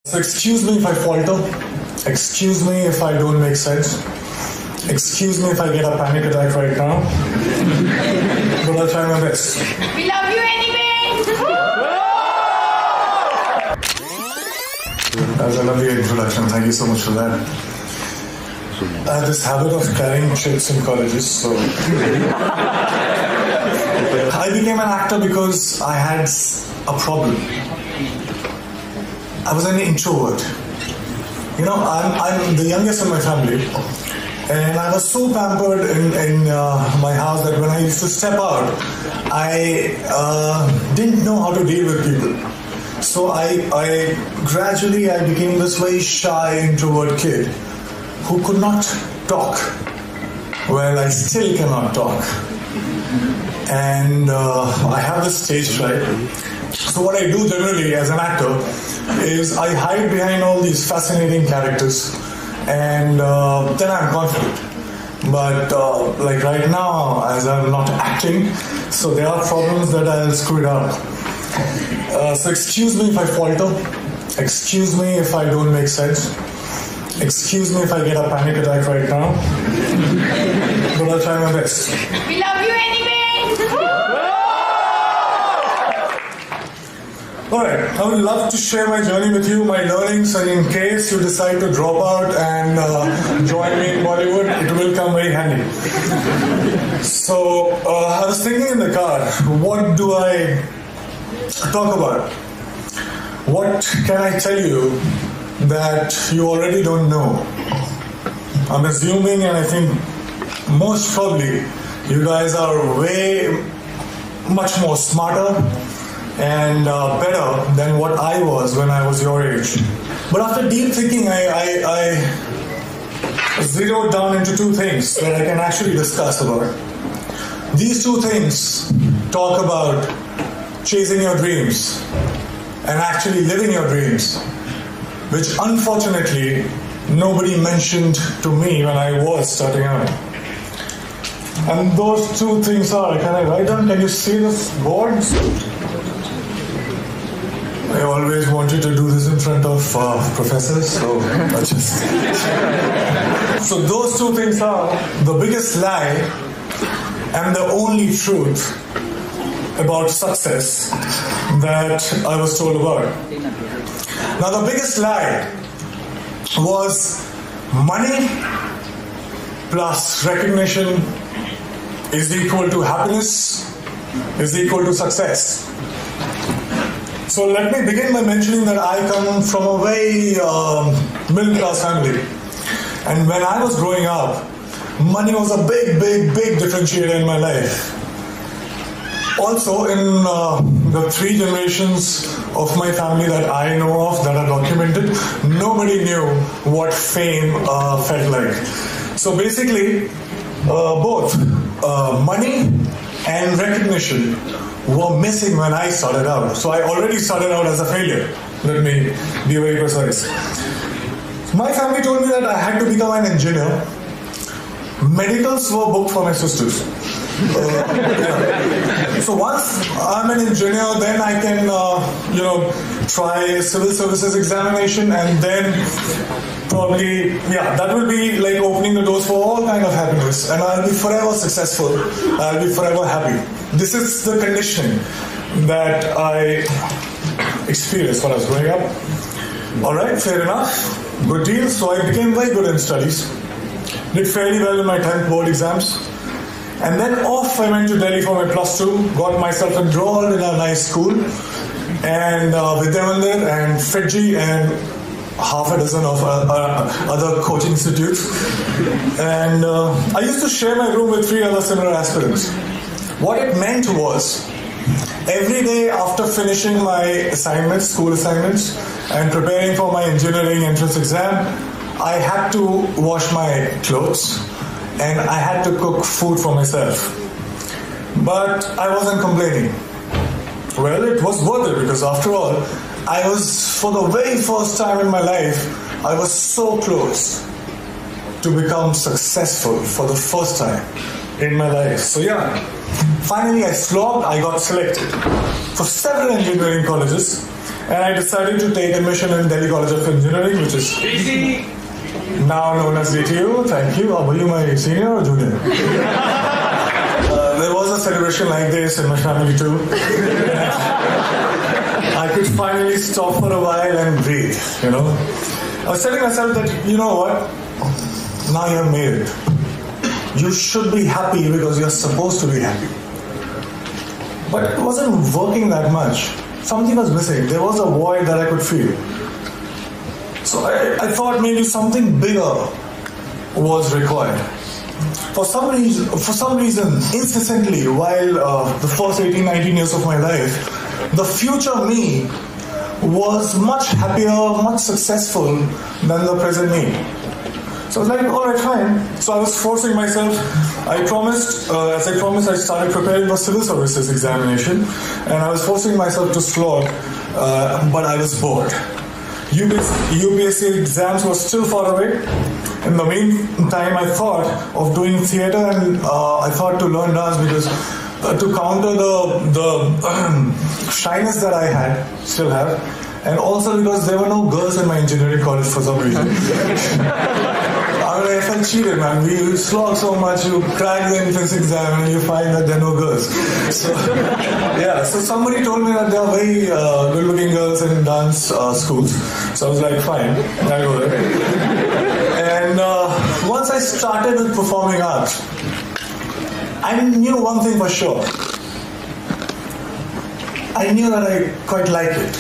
So excuse me if I falter, excuse me if I don't make sense, excuse me if I get a panic attack right now, but I'll try my best. We love you anyway! That's a lovely introduction, thank you so much for that. I have this habit of carrying trips in colleges, so... I became an actor because I had a problem. I was an introvert. You know, I'm the youngest in my family, and I was so pampered in my house that when I used to step out, I didn't know how to deal with people. So I gradually became this very shy introvert kid who could not talk. Well, I still cannot talk, and I have this stage fright. So what I do generally as an actor is I hide behind all these fascinating characters, and then I'm confident. But like right now, as I'm not acting, so there are problems that I'll screw it up. So excuse me if I falter, excuse me if I don't make sense, excuse me if I get a panic attack right now, but I'll try my best. We love you anyway! Alright, I would love to share my journey with you, my learnings, and in case you decide to drop out and join me in Bollywood, it will come very handy. So, I was thinking in the car, what do I talk about? What can I tell you that you already don't know? I'm assuming, and I think most probably, you guys are way much more smarter and better than what I was when I was your age. But after deep thinking, I zeroed down into two things that I can actually discuss about. These two things talk about chasing your dreams and actually living your dreams, which unfortunately nobody mentioned to me when I was starting out. And those two things are, can I write down? Can you see this board? I always wanted to do this in front of professors, so I just... So those two things are the biggest lie and the only truth about success that I was told about. Now the biggest lie was money plus recognition is equal to happiness, is equal to success. So let me begin by mentioning that I come from a very middle-class family. And when I was growing up, money was a big differentiator in my life. Also, in the three generations of my family that I know of, that are documented, nobody knew what fame felt like. So basically, both money and recognition were missing when I started out. So I already started out as a failure. Let me be very precise. My family told me that I had to become an engineer. Medicals were booked for my sisters. So once I'm an engineer, then I can, try civil services examination, and then probably, that will be like opening the doors for all kind of happiness, and I'll be forever successful. I'll be forever happy. This is the conditioning that I experienced when I was growing up. All right, fair enough. Good deal. So I became very good in studies. Did fairly well in my 10th board exams. And then off I went to Delhi for my +2, got myself enrolled in a nice school, and Vidyamandir and Fiji and half a dozen of other coaching institutes. And I used to share my room with 3 other similar aspirants. What it meant was, every day after finishing my assignments, school assignments, and preparing for my engineering entrance exam, I had to wash my clothes and I had to cook food for myself. But I wasn't complaining. Well, it was worth it, because after all, I was, for the very first time in my life, I was so close to become successful for the first time in my life. So finally I slogged, I got selected for several engineering colleges, and I decided to take admission in Delhi College of Engineering, which is now known as DTU. Thank you. Were you my senior or junior? There was a celebration like this in my family too. I could finally stop for a while and breathe, I was telling myself that, you know what? Now you have made it. You should be happy because you're supposed to be happy. But it wasn't working that much. Something was missing. There was a void that I could feel. So I thought maybe something bigger was required. For some reason, incessantly, while the first 18, 19 years of my life, the future me was much happier, much successful than the present me. So I was like, all right, fine. So I was forcing myself. As I promised, I started preparing for civil services examination, and I was forcing myself to slog, but I was bored. UPSC exams were still far away. In the meantime, I thought of doing theatre, and I thought to learn dance because to counter the shyness that I still have, and also because there were no girls in my engineering college for some reason. I felt cheated, man. We slog so much, you crack the entrance exam and you find that there are no girls. So somebody told me that there are very good-looking girls in dance schools. So I was like, fine, I'll go there. And once I started with performing arts, I knew one thing for sure. I knew that I quite liked it.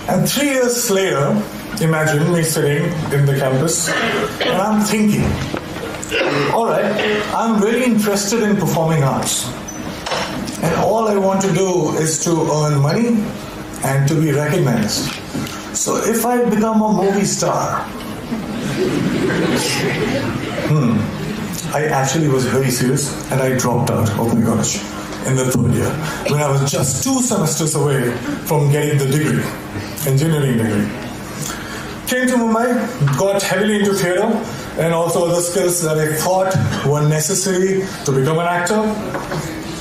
And 3 years later, imagine me sitting in the campus and I'm thinking, all right, I'm really interested in performing arts. And all I want to do is to earn money and to be recognized. So if I become a movie star, I actually was very serious and I dropped out of my college in the third year when I was just 2 semesters away from getting the degree, engineering degree. Came to Mumbai, got heavily into theatre and also other skills that I thought were necessary to become an actor.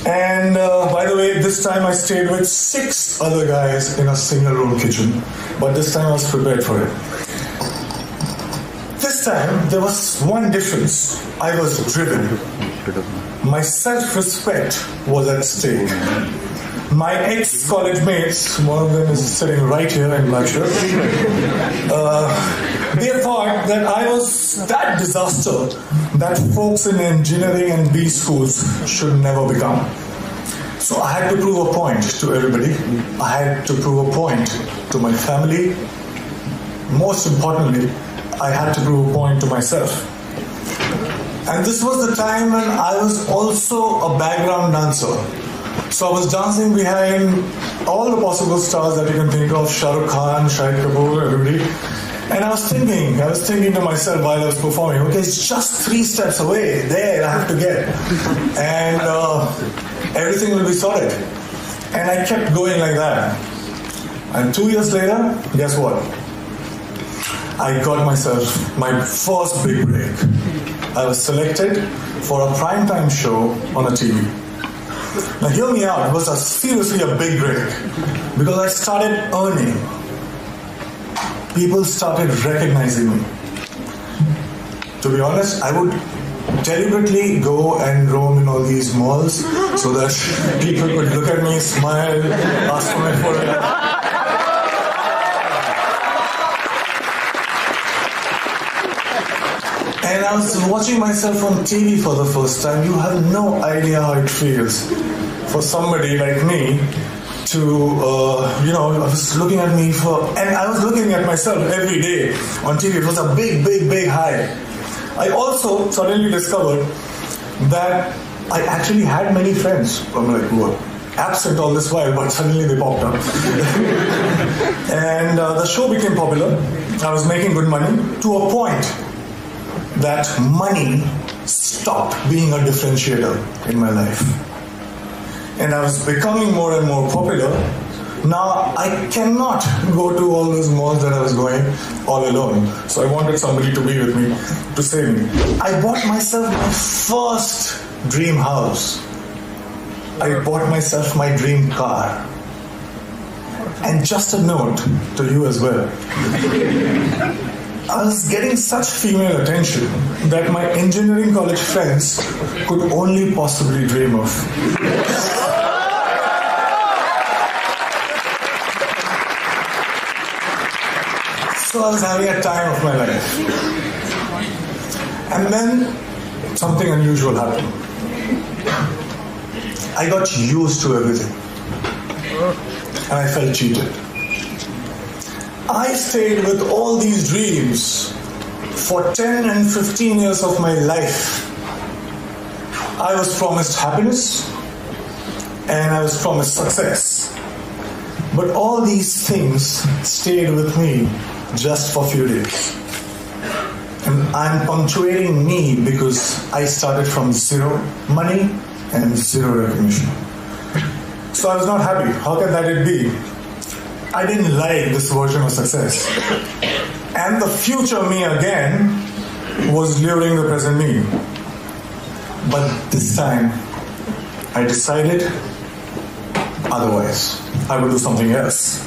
And by the way, this time I stayed with 6 other guys in a single-room kitchen, but this time I was prepared for it. This time there was one difference. I was driven. My self-respect was at stake. My ex-college mates, one of them is sitting right here in black shirt, they thought that I was that disaster that folks in engineering and B schools should never become. So I had to prove a point to everybody. I had to prove a point to my family. Most importantly, I had to prove a point to myself. And this was the time when I was also a background dancer. So I was dancing behind all the possible stars that you can think of, Shah Rukh Khan, Shahid Kapoor, everybody. And I was thinking to myself while I was performing, okay, it's just 3 steps away, there I have to get. And everything will be sorted. And I kept going like that. And 2 years later, guess what? I got myself my first big break. I was selected for a primetime show on a TV. Now hear me out, it was seriously a big break because I started earning. People started recognizing me. To be honest, I would deliberately go and roam in all these malls so that people could look at me, smile, ask for my photograph. And I was watching myself on TV for the first time. You have no idea how it feels for somebody like me to, I was looking at me and I was looking at myself every day on TV. It was a big, big, big high. I also suddenly discovered that I actually had many friends. I'm like, who were absent all this while, but suddenly they popped up. And the show became popular. I was making good money to a point that money stopped being a differentiator in my life. And I was becoming more and more popular. Now I cannot go to all those malls that I was going all alone. So I wanted somebody to be with me, to save me. I bought myself my first dream house. I bought myself my dream car. And just a note to you as well. I was getting such female attention that my engineering college friends could only possibly dream of. So I was having a time of my life. And then something unusual happened. I got used to everything. And I felt cheated. I stayed with all these dreams for 10 and 15 years of my life. I was promised happiness and I was promised success. But all these things stayed with me just for a few days. And I'm punctuating me because I started from zero money and zero recognition. So I was not happy. How can that it be? I didn't like this version of success. And the future me again was luring the present me. But this time, I decided otherwise. I would do something else.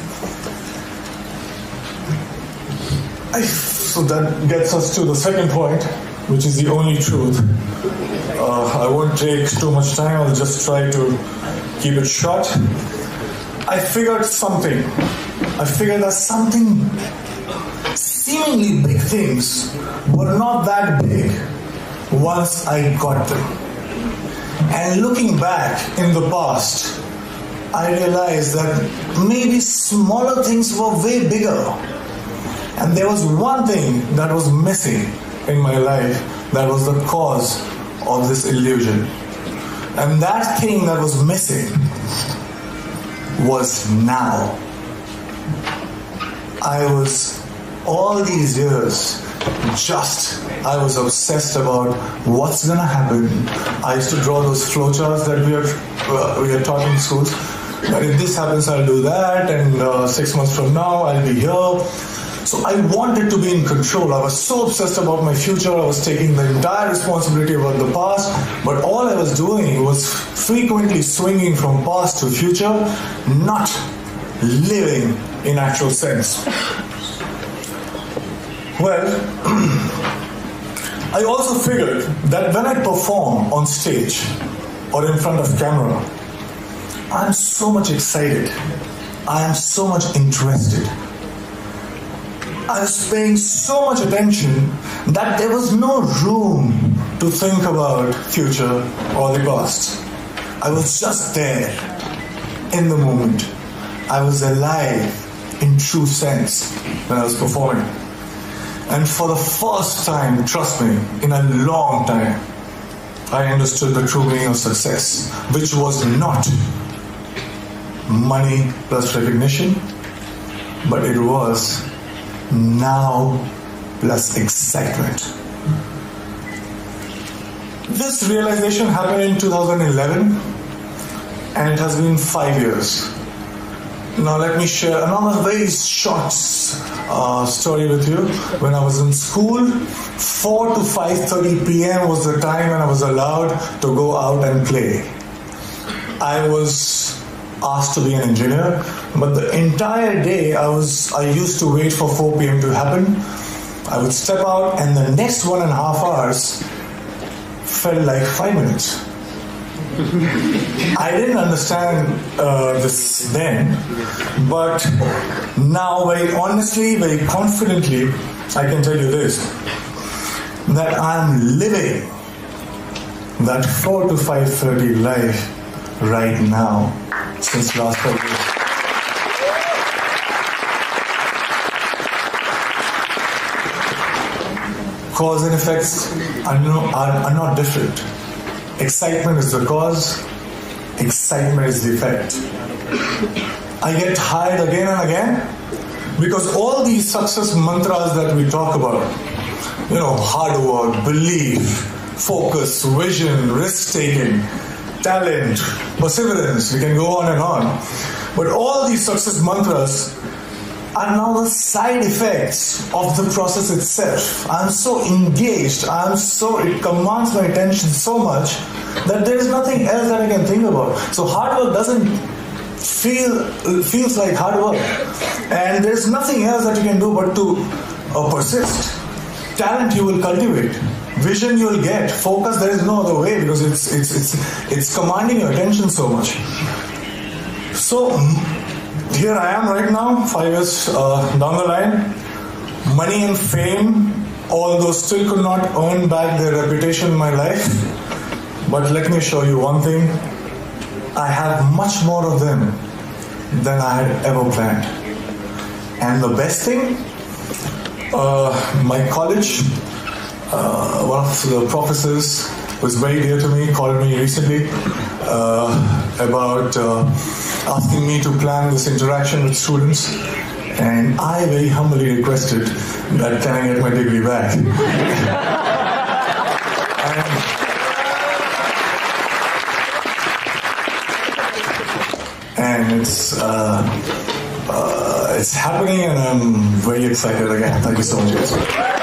So that gets us to the second point, which is the only truth. I won't take too much time. I'll just try to keep it short. I figured that something seemingly big things were not that big once I got them. And looking back in the past, I realized that maybe smaller things were way bigger. And there was one thing that was missing in my life that was the cause of this illusion. And that thing that was missing was now. I was, all these years, I was obsessed about what's gonna happen. I used to draw those flowcharts that we are taught in schools. But if this happens, I'll do that, and 6 months from now, I'll be here. So I wanted to be in control. I was so obsessed about my future. I was taking the entire responsibility about the past. But all I was doing was frequently swinging from past to future, not living in actual sense. Well, I also figured that when I perform on stage or in front of camera, I'm so much excited. I am so much interested. I was paying so much attention that there was no room to think about future or the past. I was just there in the moment. I was alive in true sense when I was performing. And for the first time, trust me, in a long time, I understood the true meaning of success, which was not money plus recognition, but it was now plus excitement. This realization happened in 2011, and it has been 5 years. Now let me share another very short story with you. When I was in school, 4 to 5:30 p.m. was the time when I was allowed to go out and play. I was asked to be an engineer, but the entire day I used to wait for 4 p.m. to happen. I would step out, and the next 1.5 hours felt like 5 minutes. I didn't understand this then, but now very honestly, very confidently, I can tell you this, that I'm living that 4 to 5:30 life right now since last 5 years. Cause and effects are not different. Excitement is the cause, excitement is the effect. I get tired again and again because all these success mantras that we talk about, hard work, belief, focus, vision, risk-taking, talent, perseverance, we can go on and on. But all these success mantras are now the side effects of the process itself. I'm so engaged, it commands my attention so much that there is nothing else that I can think about. So hard work doesn't feels like hard work. And there's nothing else that you can do but to persist. Talent you will cultivate. Vision you will get. Focus, there is no other way, because it's commanding your attention so much. So here I am right now, 5 years down the line. Money and fame, although still could not earn back their reputation in my life. But let me show you one thing. I have much more of them than I had ever planned. And the best thing, my college, one of the professors who is very dear to me called me recently about asking me to plan this interaction with students, and I very humbly requested that can I get my degree back. and it's happening, and I'm very excited again. Thank you so much.